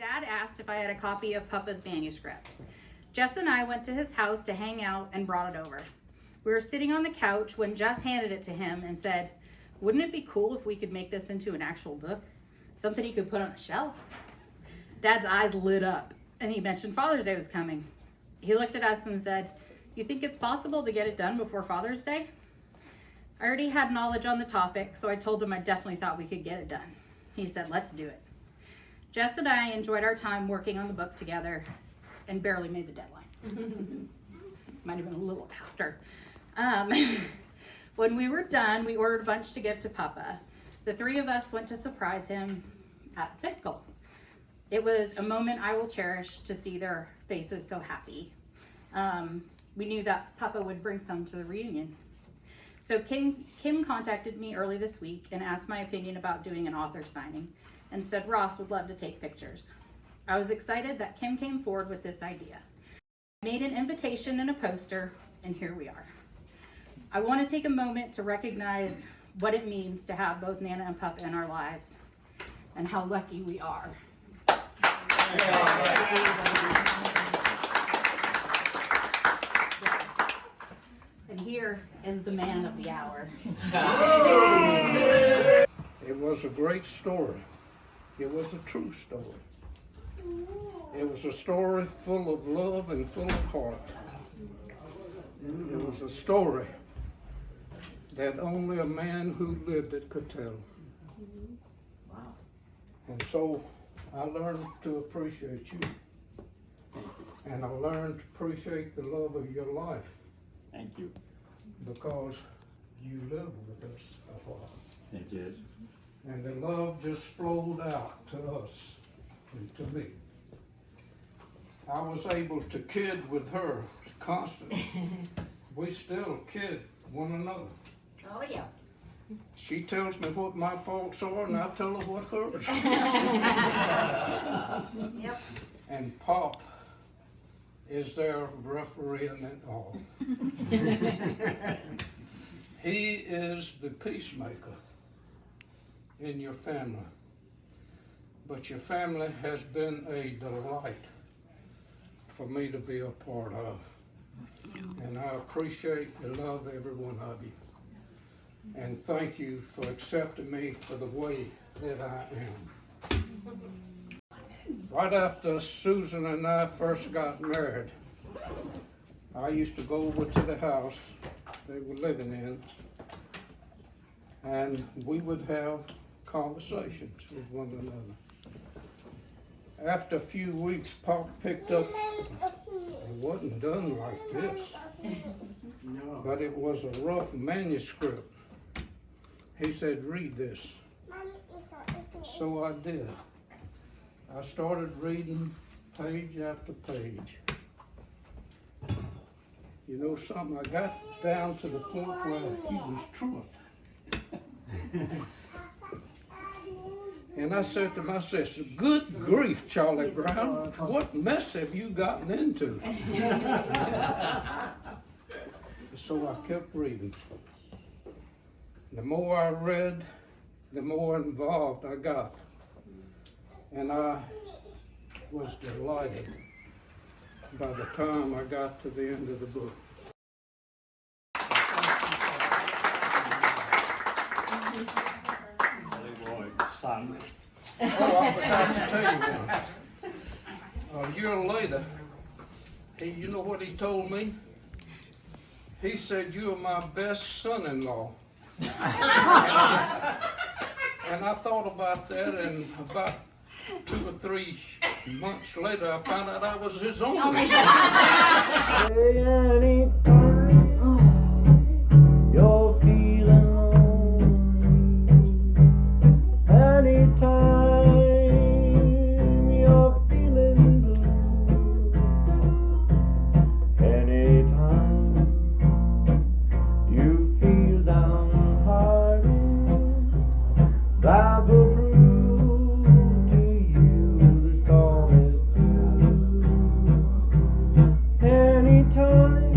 Dad asked if I had a copy of Papa's manuscript. Jess and I went to his house to hang out and brought it over. We were sitting on the couch when Jess handed it to him and said, "Wouldn't it be cool if we could make this into an actual book? Something you could put on a shelf?" Dad's eyes lit up and he mentioned Father's Day was coming. He looked at us and said, "You think it's possible to get it done before Father's Day?" I already had knowledge on the topic, so I told him I definitely thought we could get it done. He said, "Let's do it." Jess and I enjoyed our time working on the book together and barely made the deadline. Might have been a little after. When we were done, we ordered a bunch to give to Papa. The three of us went to surprise him at the pinnacle. It was a moment I will cherish to see their faces so happy. We knew that Papa would bring some to the reunion. So Kim contacted me early this week and asked my opinion about doing an author signing and said Ross would love to take pictures. I was excited that Kim came forward with this idea. I made an invitation and a poster, and here we are. I want to take a moment to recognize what it means to have both Nana and Papa in our lives and how lucky we are. And here is the man of the hour. It was a great story. It was a true story. It was a story full of love and full of heart. It was a story that only a man who lived it could tell. And so I learned to appreciate you. And I learned to appreciate the love of your life. Thank you. Because you lived with us a while. It did. And the love just flowed out to us and to me. I was able to kid with her constantly. We still kid one another. Oh, yeah. She tells me what my faults are and I tell her what hers. Yep. And Pop is there refereeing it all. He is the peacemaker in your family. But your family has been a delight for me to be a part of. And I appreciate and love every one of you. And thank you for accepting me for the way that I am. Right after Susan and I first got married, I used to go over to the house they were living in, and we would have conversations with one another. After a few weeks, Pop picked up, it wasn't done like this, but it was a rough manuscript. He said, "Read this." So I did. I started reading page after page. You know something, I got down to the point where he was truant. And I said to my sister, "Good grief, Charlie Brown, what mess have you gotten into?" So I kept reading. The more I read, the more involved I got. And I was delighted by the time I got to the end of the book. Son. Oh, I forgot to tell you one. A year later, you know what he told me? He said, "You're my best son-in-law." And I thought about that, and about 2 or 3 months later, I found out I was his only son. You're feeling lonely. Anytime you're feeling blue. Anytime you feel downhearted, Bible prove to you the storm is through. Anytime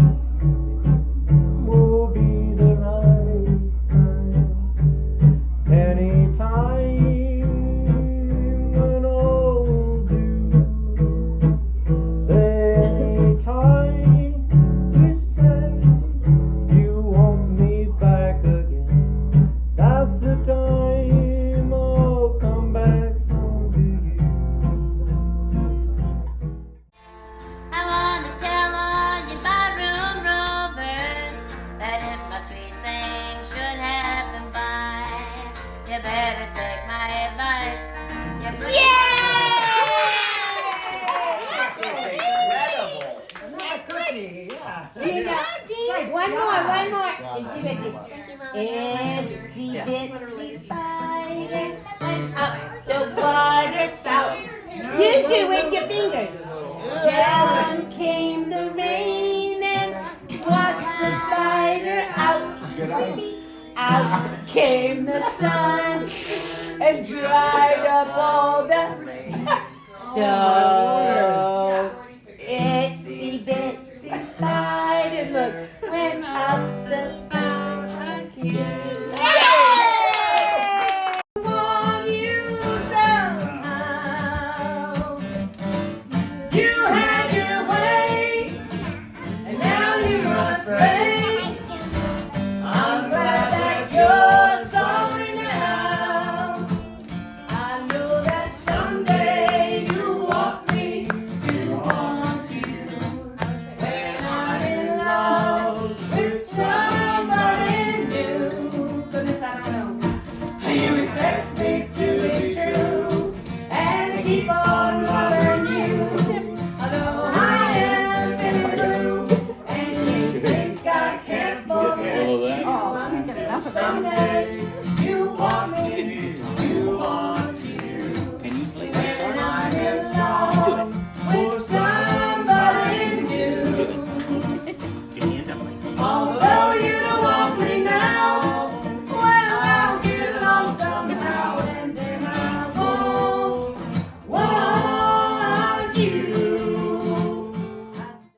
You better take my advice. Another cookie, yeah. Right, one more. Itsy bitsy spider went up the water spout. You do with your fingers. Down came the rain and washed the spider out. Out came the sun and dried up all the so itsy bitsy spider look went up the spout again. Want you somehow. You had your way, and now you must pay. I'm glad that you're sorry now. I know that someday you'll want me to haunt you. When I'm in love with somebody new. Goodness, I don't know. You expect me to be true and to keep on loving you. Although I am in blue and you think I can't forget you. Oh, I'm gonna get enough of that. Someday